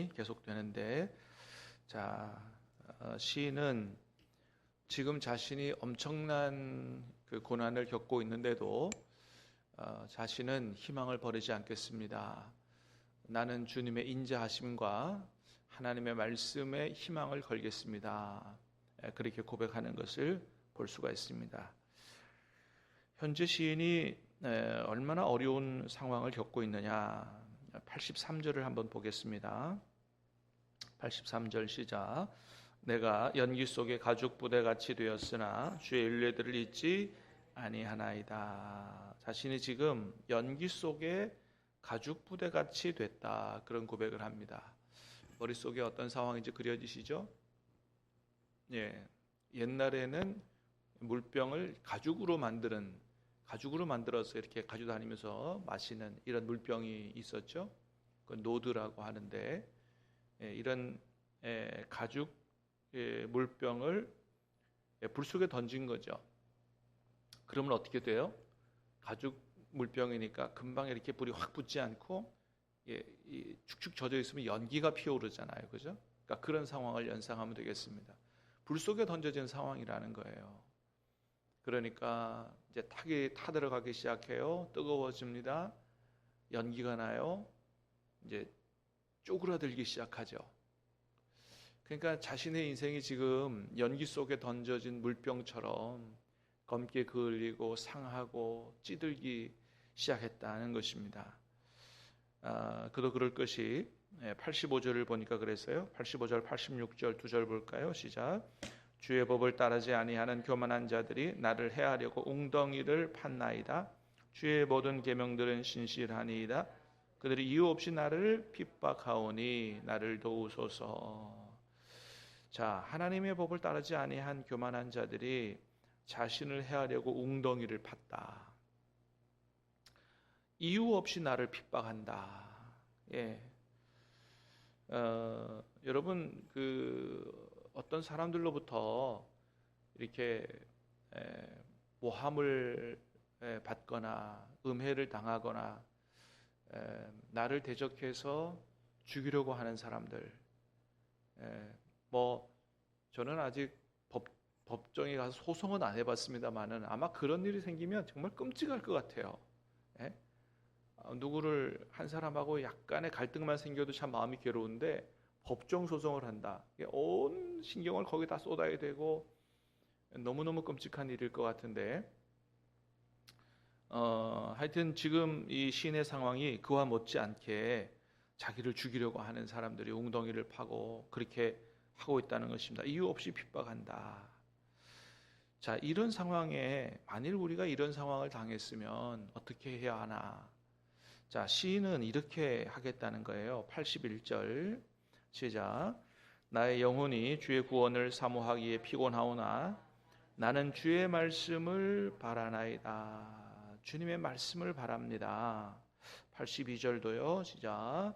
말씀이 계속되는데, 자, 시인은 지금 자신이 엄청난 그 고난을 겪고 있는데도 자신은 희망을 버리지 않겠습니다. 나는 주님의 인자하심과 하나님의 말씀에 희망을 걸겠습니다. 그렇게 고백하는 것을 볼 수가 있습니다. 현재 시인이 얼마나 어려운 상황을 겪고 있느냐, 83절을 한번 보겠습니다. 83절 시작. 내가 연기 속에 가죽 부대같이 되었으나 주의 윤례들을 잊지 아니하나이다. 자신이 지금 연기 속에 가죽 부대같이 됐다, 그런 고백을 합니다. 머릿속에 어떤 상황인지 그려지시죠? 예, 옛날에는 물병을 가죽으로 만들어서 이렇게 가지고 다니면서 마시는 이런 물병이 있었죠. 그 노드라고 하는데, 이런 가죽 물병을 불 속에 던진 거죠. 그러면 어떻게 돼요? 가죽 물병이니까 금방 이렇게 불이 확 붙지 않고 축축 젖어 있으면 연기가 피어오르잖아요, 그죠? 그러니까 그런 상황을 연상하면 되겠습니다. 불 속에 던져진 상황이라는 거예요. 그러니까 이제 탁이 타들어가기 시작해요. 뜨거워집니다. 연기가 나요. 이제 쪼그라들기 시작하죠. 그러니까 자신의 인생이 지금 연기 속에 던져진 물병처럼 검게 그을리고 상하고 찌들기 시작했다는 것입니다. 그도 그럴 것이 85절을 보니까 그랬어요. 85절, 86절 두 절 볼까요? 시작. 주의 법을 따르지 아니하는 교만한 자들이 나를 해하려고 웅덩이를 팠나이다. 주의 모든 계명들은 신실하니이다. 그들이 이유 없이 나를 핍박하오니 나를 도우소서. 자, 하나님의 법을 따르지 아니한 교만한 자들이 자신을 해하려고 웅덩이를 팠다. 이유 없이 나를 핍박한다. 예. 여러분, 어떤 사람들로부터 이렇게 모함을 받거나 음해를 당하거나 나를 대적해서 죽이려고 하는 사람들, 저는 아직 법정에 가서 소송은 안 해봤습니다만은 아마 그런 일이 생기면 정말 끔찍할 것 같아요. 누구를 한 사람하고 약간의 갈등만 생겨도 참 마음이 괴로운데 법정 소송을 한다. 온 신경을 거기다 쏟아야 되고 너무너무 끔찍한 일일 것 같은데, 하여튼 지금 이 시인의 상황이 그와 못지않게 자기를 죽이려고 하는 사람들이 웅덩이를 파고 그렇게 하고 있다는 것입니다. 이유 없이 핍박한다. 자, 이런 상황에 만일 우리가 이런 상황을 당했으면 어떻게 해야 하나? 자, 시인은 이렇게 하겠다는 거예요. 81절 시작. 나의 영혼이 주의 구원을 사모하기에 피곤하오나 나는 주의 말씀을 바라나이다. 주님의 말씀을 바랍니다. 82절도요. 시작.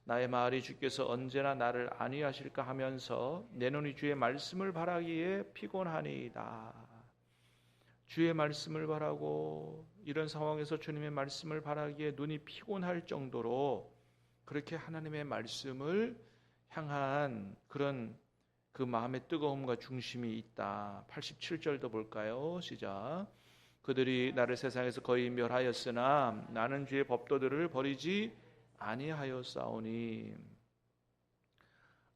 나의 마을이 주께서 언제나 나를 안위하실까 하면서 내 눈이 주의 말씀을 바라기에 피곤하니이다. 주의 말씀을 바라고 이런 상황에서 주님의 말씀을 바라기에 눈이 피곤할 정도로 그렇게 하나님의 말씀을 향한 그런 그 마음의 뜨거움과 중심이 있다. 87절도 볼까요? 시작. 그들이 나를 세상에서 거의 멸하였으나 나는 주의 법도들을 버리지 아니하였사오니.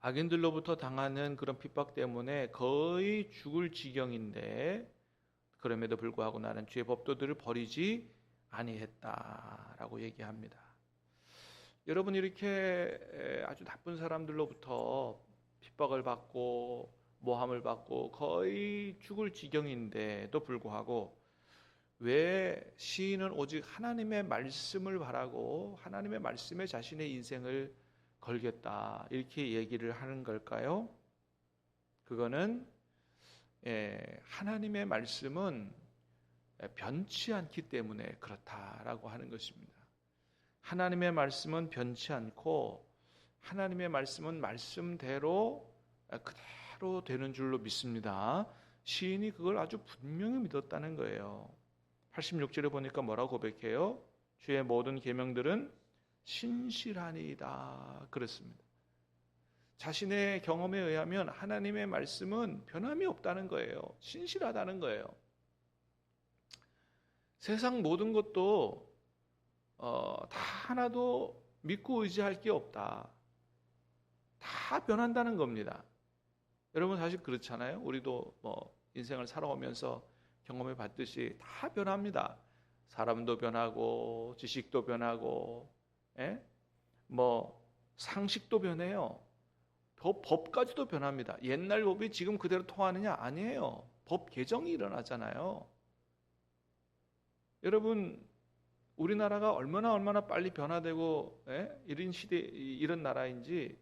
악인들로부터 당하는 그런 핍박 때문에 거의 죽을 지경인데 그럼에도 불구하고 나는 주의 법도들을 버리지 아니했다라고 얘기합니다. 여러분, 이렇게 아주 나쁜 사람들로부터 핍박을 받고 모함을 받고 거의 죽을 지경인데도 불구하고 왜 시인은 오직 하나님의 말씀을 바라고 하나님의 말씀에 자신의 인생을 걸겠다 이렇게 얘기를 하는 걸까요? 그거는 하나님의 말씀은 변치 않기 때문에 그렇다라고 하는 것입니다. 하나님의 말씀은 변치 않고 하나님의 말씀은 말씀대로 그대로 되는 줄로 믿습니다. 시인이 그걸 아주 분명히 믿었다는 거예요. 86절에 보니까 뭐라고 고백해요? 주의 모든 계명들은 신실하니이다 그랬습니다. 자신의 경험에 의하면 하나님의 말씀은 변함이 없다는 거예요. 신실하다는 거예요. 세상 모든 것도 다 하나도 믿고 의지할 게 없다. 다 변한다는 겁니다. 여러분 사실 그렇잖아요. 우리도 뭐 인생을 살아오면서 경험해 봤듯이 다 변합니다. 사람도 변하고 지식도 변하고, 뭐 상식도 변해요. 법까지도 변합니다. 옛날 법이 지금 그대로 통하느냐? 아니에요. 법 개정이 일어나잖아요. 여러분 우리나라가 얼마나 빨리 변화되고 이런 시대 이런 나라인지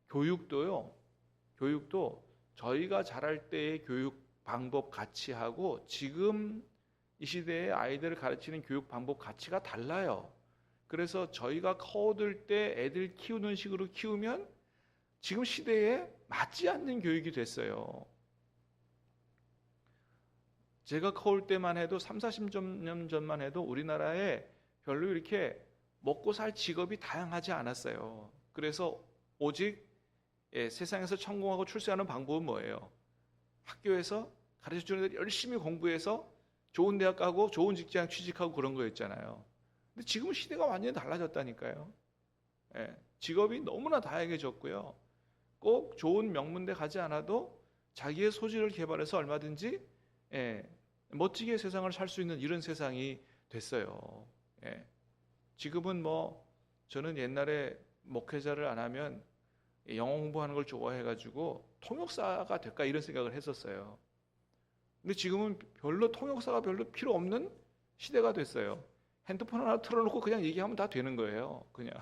교육도 저희가 자랄 때의 교육 방법 가치하고 지금 이 시대의 아이들을 가르치는 교육 방법 가치가 달라요. 그래서 저희가 커들 때 애들 키우는 식으로 키우면 지금 시대에 맞지 않는 교육이 됐어요. 제가 커올 때만 해도 30-40년 전만 해도 우리나라에 별로 이렇게 먹고 살 직업이 다양하지 않았어요. 그래서 오직 세상에서 성공하고 출세하는 방법은 뭐예요? 학교에서 가르쳐주는 애들 열심히 공부해서 좋은 대학 가고 좋은 직장 취직하고 그런 거였잖아요. 근데 지금은 시대가 완전히 달라졌다니까요. 직업이 너무나 다양해졌고요. 꼭 좋은 명문대 가지 않아도 자기의 소질을 개발해서 얼마든지 멋지게 세상을 살 수 있는 이런 세상이 됐어요. 지금은 뭐 저는 옛날에 목회자를 안 하면 영어 공부하는 걸 좋아해가지고 통역사가 될까 이런 생각을 했었어요. 근데 지금은 별로 통역사가 별로 필요 없는 시대가 됐어요. 핸드폰 하나 틀어놓고 그냥 얘기하면 다 되는 거예요. 그냥.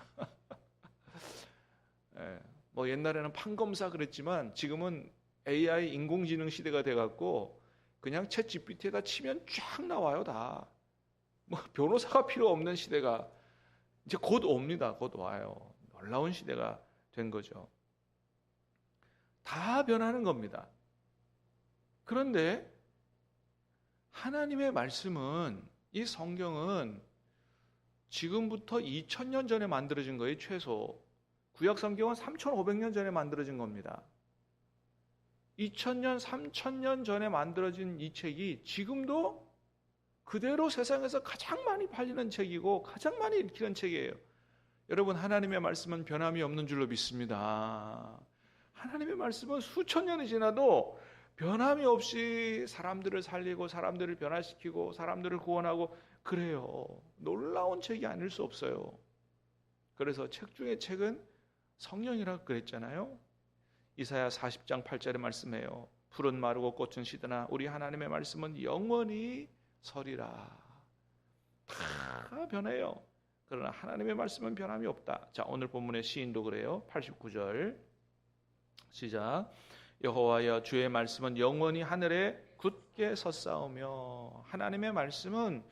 뭐 옛날에는 판검사 그랬지만 지금은 AI 인공지능 시대가 돼갖고 그냥 챗 GPT에다 치면 쫙 나와요 다. 뭐 변호사가 필요 없는 시대가 이제 곧 옵니다. 곧 와요. 놀라운 시대가 된 거죠. 다 변하는 겁니다. 그런데 하나님의 말씀은 이 성경은 지금부터 2000년 전에 만들어진 거예요. 최소. 구약 성경은 3500년 전에 만들어진 겁니다. 2000년, 3000년 전에 만들어진 이 책이 지금도 그대로 세상에서 가장 많이 팔리는 책이고 가장 많이 읽히는 책이에요. 여러분 하나님의 말씀은 변함이 없는 줄로 믿습니다. 하나님의 말씀은 수천 년이 지나도 변함이 없이 사람들을 살리고 사람들을 변화시키고 사람들을 구원하고 그래요. 놀라운 책이 아닐 수 없어요. 그래서 책 중에 책은 성령이라고 그랬잖아요. 이사야 40장 8절의 말씀이에요. 풀은 마르고 꽃은 시드나 우리 하나님의 말씀은 영원히 서리라. 다 변해요. 그러나 하나님의 말씀은 변함이 없다. 자, 오늘 본문의 시인도 그래요. 89절 시작. 여호와여 주의 말씀은 영원히 하늘에 굳게 섰사오며 하나님의 말씀은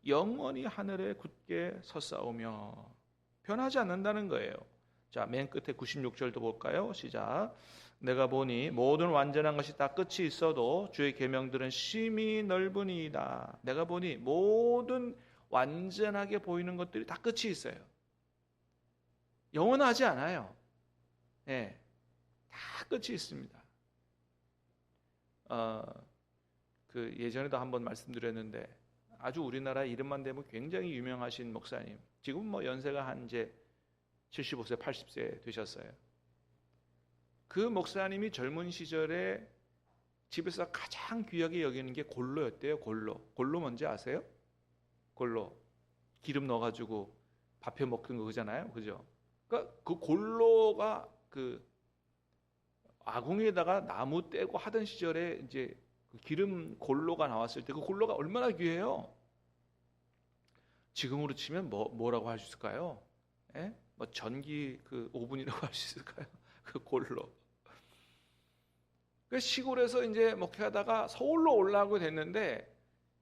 영원히 하늘에 굳게 섰사오며 변하지 않는다는 거예요. 자, 맨 끝에 96절도 볼까요? 시작. 내가 보니 모든 완전한 것이 다 끝이 있어도 주의 계명들은 심히 넓으니이다. 내가 보니 모든 완전하게 보이는 것들이 다 끝이 있어요. 영원하지 않아요. 다 끝이 있습니다. 그 예전에도 한번 말씀드렸는데 아주 우리나라 이름만 대면 굉장히 유명하신 목사님. 지금 뭐 연세가 한 이제 75세, 80세 되셨어요. 그 목사님이 젊은 시절에 집에서 가장 귀하게 여기는 게 골로였대요. 골로 뭔지 아세요? 골로. 기름 넣어가지고 밥해 먹는 거 그잖아요. 그죠? 그러니까 그 골로가 그 아궁이에다가 나무 떼고 하던 시절에 이제 그 기름 골로가 나왔을 때 그 골로가 얼마나 귀해요. 지금으로 치면 뭐라고 할 수 있을까요? 뭐 전기 그 오븐이라고 할 수 있을까요? 그 골로. 그 시골에서 이제 목회하다가 서울로 올라가게 됐는데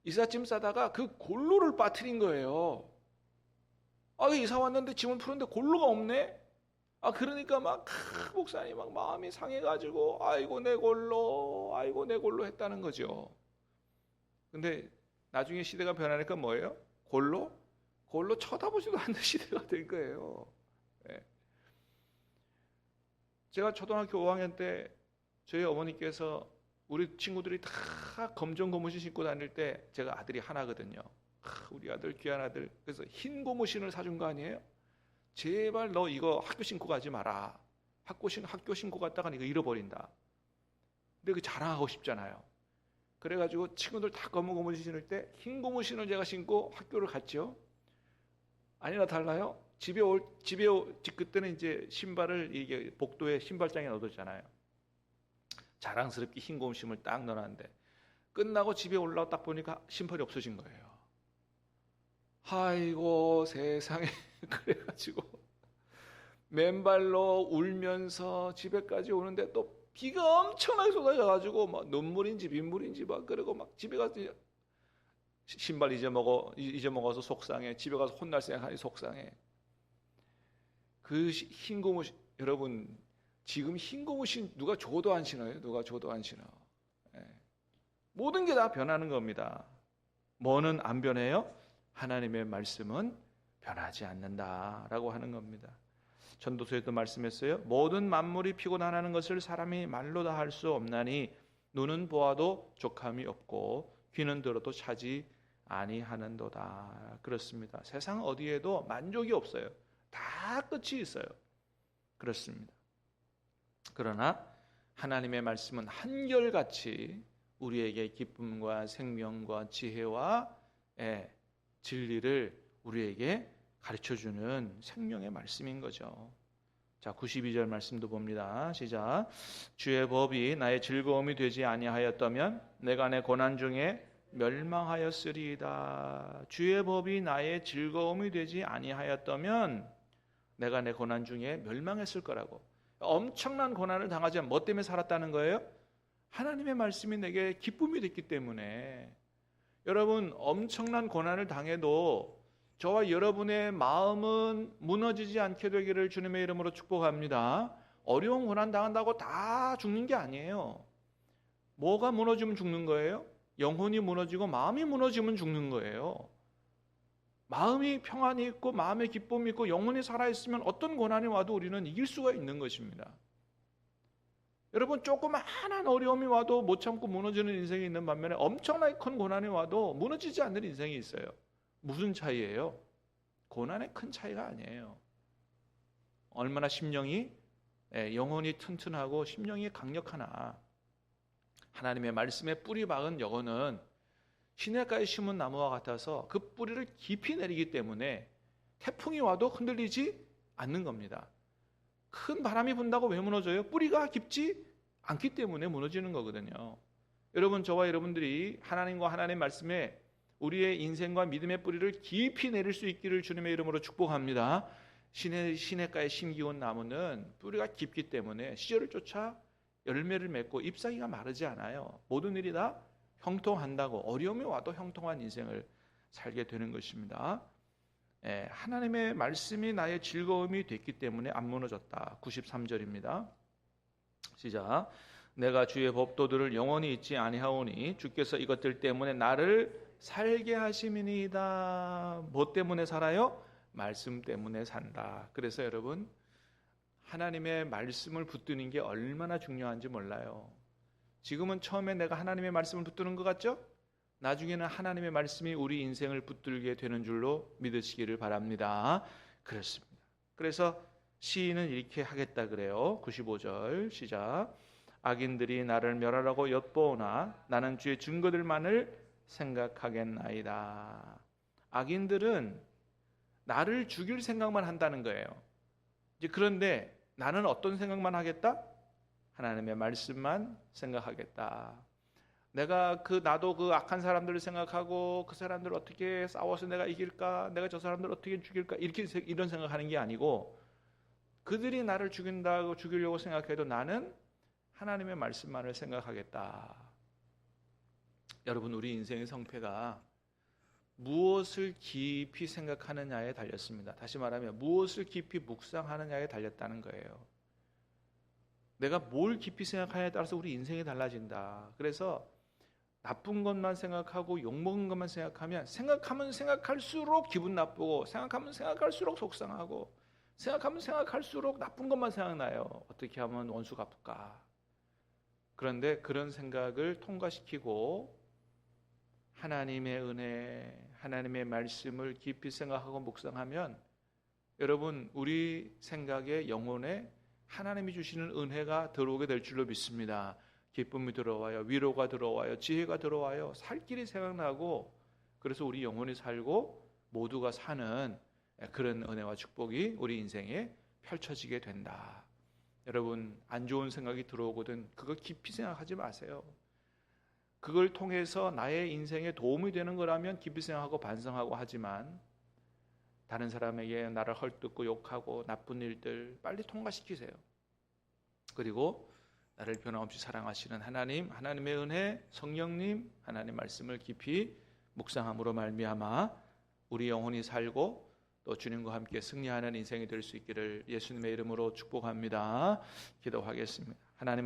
이삿짐 싸다가 그 골로를 빠뜨린 거예요. 이사 왔는데 짐을 푸는데 골로가 없네. 그러니까 막 목사님 막 마음이 상해가지고 아이고 내 골로 했다는 거죠. 근데 나중에 시대가 변하니까 뭐예요? 골로 쳐다보지도 않는 시대가 된 거예요. 제가 초등학교 5학년 때 저희 어머니께서 우리 친구들이 다 검정 고무신 신고 다닐 때 제가 아들이 하나거든요. 우리 아들 귀한 아들. 그래서 흰 고무신을 사준 거 아니에요? 제발 너 이거 학교 신고 가지 마라. 학교 신고 갔다가 이거 잃어버린다. 근데 그 자랑하고 싶잖아요. 그래가지고 친구들 다 검은 고무신 신을 때 흰 고무신을 제가 신고 학교를 갔죠. 아니나 달라요. 그때는 이제 신발을 이게 복도에 신발장에 넣어뒀잖아요. 자랑스럽게 흰 고무신을 딱 넣어놨는데 끝나고 집에 올라와 딱 보니까 신발이 없어진 거예요. 아이고 세상에. 그래가지고 맨발로 울면서 집에까지 오는데 또 비가 엄청나게 쏟아져가지고 막 눈물인지 빗물인지 막 그러고 막 집에 가서 신발 잊어먹어서 속상해. 집에 가서 혼날 생각하니 속상해. 그 흰 고무신, 여러분 지금 흰 고무신 누가 줘도 안 신어요. 누가 줘도 안 신어. 예. 모든 게 다 변하는 겁니다. 뭐는 안 변해요? 하나님의 말씀은 변하지 않는다라고 하는 겁니다. 전도서에도 말씀했어요. 모든 만물이 피곤하는 것을 사람이 말로 다 할 수 없나니 눈은 보아도 족함이 없고 귀는 들어도 차지 아니하는도다. 그렇습니다. 세상 어디에도 만족이 없어요. 다 끝이 있어요. 그렇습니다. 그러나 하나님의 말씀은 한결같이 우리에게 기쁨과 생명과 지혜와 진리를 우리에게 가르쳐주는 생명의 말씀인 거죠. 자, 92절 말씀도 봅니다. 시작. 주의 법이 나의 즐거움이 되지 아니하였다면 내가 내 고난 중에 멸망하였으리이다. 주의 법이 나의 즐거움이 되지 아니하였다면 내가 내 고난 중에 멸망했을 거라고. 엄청난 고난을 당하지만 뭐 때문에 살았다는 거예요? 하나님의 말씀이 내게 기쁨이 됐기 때문에. 여러분 엄청난 고난을 당해도 저와 여러분의 마음은 무너지지 않게 되기를 주님의 이름으로 축복합니다. 어려운 고난 당한다고 다 죽는 게 아니에요. 뭐가 무너지면 죽는 거예요? 영혼이 무너지고 마음이 무너지면 죽는 거예요. 마음이 평안이 있고 마음의 기쁨이 있고 영혼이 살아있으면 어떤 고난이 와도 우리는 이길 수가 있는 것입니다. 여러분 조그마한 어려움이 와도 못 참고 무너지는 인생이 있는 반면에 엄청나게 큰 고난이 와도 무너지지 않는 인생이 있어요. 무슨 차이예요? 고난의 큰 차이가 아니에요. 얼마나 심령이 영혼이 튼튼하고 심령이 강력하나. 하나님의 말씀에 뿌리 박은 영혼은 시냇가에 심은 나무와 같아서 그 뿌리를 깊이 내리기 때문에 태풍이 와도 흔들리지 않는 겁니다. 큰 바람이 분다고 왜 무너져요? 뿌리가 깊지 않기 때문에 무너지는 거거든요. 여러분, 저와 여러분들이 하나님과 하나님의 말씀에 우리의 인생과 믿음의 뿌리를 깊이 내릴 수 있기를 주님의 이름으로 축복합니다. 시냇가에 심기운 나무는 뿌리가 깊기 때문에 시절을 쫓아 열매를 맺고 잎사귀가 마르지 않아요. 모든 일이 다 형통한다고, 어려움이 와도 형통한 인생을 살게 되는 것입니다. 하나님의 말씀이 나의 즐거움이 됐기 때문에 안 무너졌다. 93절입니다. 시작. 내가 주의 법도들을 영원히 잊지 아니하오니 주께서 이것들 때문에 나를 살게 하심이니이다. 뭐 때문에 살아요? 말씀 때문에 산다. 그래서 여러분, 하나님의 말씀을 붙드는 게 얼마나 중요한지 몰라요. 지금은 처음에 내가 하나님의 말씀을 붙드는 것 같죠? 나중에는 하나님의 말씀이 우리 인생을 붙들게 되는 줄로 믿으시기를 바랍니다. 그렇습니다. 그래서 시인은 이렇게 하겠다 그래요. 95절 시작. 악인들이 나를 멸하라고 엿보오나 나는 주의 증거들만을 생각하겠나이다. 악인들은 나를 죽일 생각만 한다는 거예요. 이제 그런데 나는 어떤 생각만 하겠다? 하나님의 말씀만 생각하겠다. 나도 그 악한 사람들을 생각하고 그 사람들을 어떻게 싸워서 내가 이길까? 내가 저 사람들을 어떻게 죽일까? 이런 생각하는 게 아니고 그들이 나를 죽이려고 생각해도 나는 하나님의 말씀만을 생각하겠다. 여러분, 우리 인생의 성패가 무엇을 깊이 생각하느냐에 달렸습니다. 다시 말하면 무엇을 깊이 묵상하느냐에 달렸다는 거예요. 내가 뭘 깊이 생각하느냐에 따라서 우리 인생이 달라진다. 그래서 나쁜 것만 생각하고 욕먹은 것만 생각하면 생각하면 생각할수록 기분 나쁘고 생각하면 생각할수록 속상하고 생각하면 생각할수록 나쁜 것만 생각나요. 어떻게 하면 원수 갚을까? 그런데 그런 생각을 통과시키고 하나님의 은혜, 하나님의 말씀을 깊이 생각하고 묵상하면 여러분 우리 생각에 영혼에 하나님이 주시는 은혜가 들어오게 될 줄로 믿습니다. 기쁨이 들어와요. 위로가 들어와요. 지혜가 들어와요. 살 길이 생각나고 그래서 우리 영혼이 살고 모두가 사는 그런 은혜와 축복이 우리 인생에 펼쳐지게 된다. 여러분 안 좋은 생각이 들어오거든 그거 깊이 생각하지 마세요. 그걸 통해서 나의 인생에 도움이 되는 거라면 깊이 생각하고 반성하고 하지만 다른 사람에게 나를 헐뜯고 욕하고 나쁜 일들 빨리 통과시키세요. 그리고 나를 변함없이 사랑하시는 하나님, 하나님의 은혜, 성령님, 하나님 말씀을 깊이 묵상함으로 말미암아 우리 영혼이 살고 또 주님과 함께 승리하는 인생이 될 수 있기를 예수님의 이름으로 축복합니다. 기도하겠습니다. 하나님